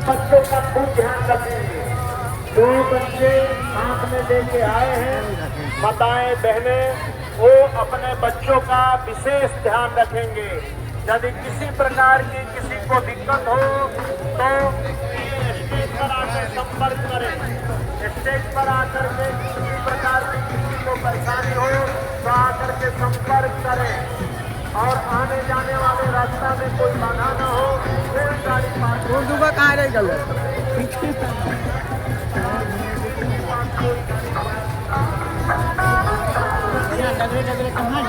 बच्चों का खूब ध्यान रखेंगे। जो बच्चे साथ में लेके आए हैं, माताएं बहनें, वो अपने बच्चों का विशेष ध्यान रखेंगे। यदि किसी प्रकार की किसी को दिक्कत हो तो ये स्टेज पर आकर संपर्क करें। स्टेज पर आकर के किसी प्रकार की किसी को परेशानी हो तो आकर के संपर्क करें। और आने जाने वाले रास्ता में कोई बाधा न हो, कोई गाड़ी पार्क उर्दू का कहाँ रह गल डगरे डगरे कहाँ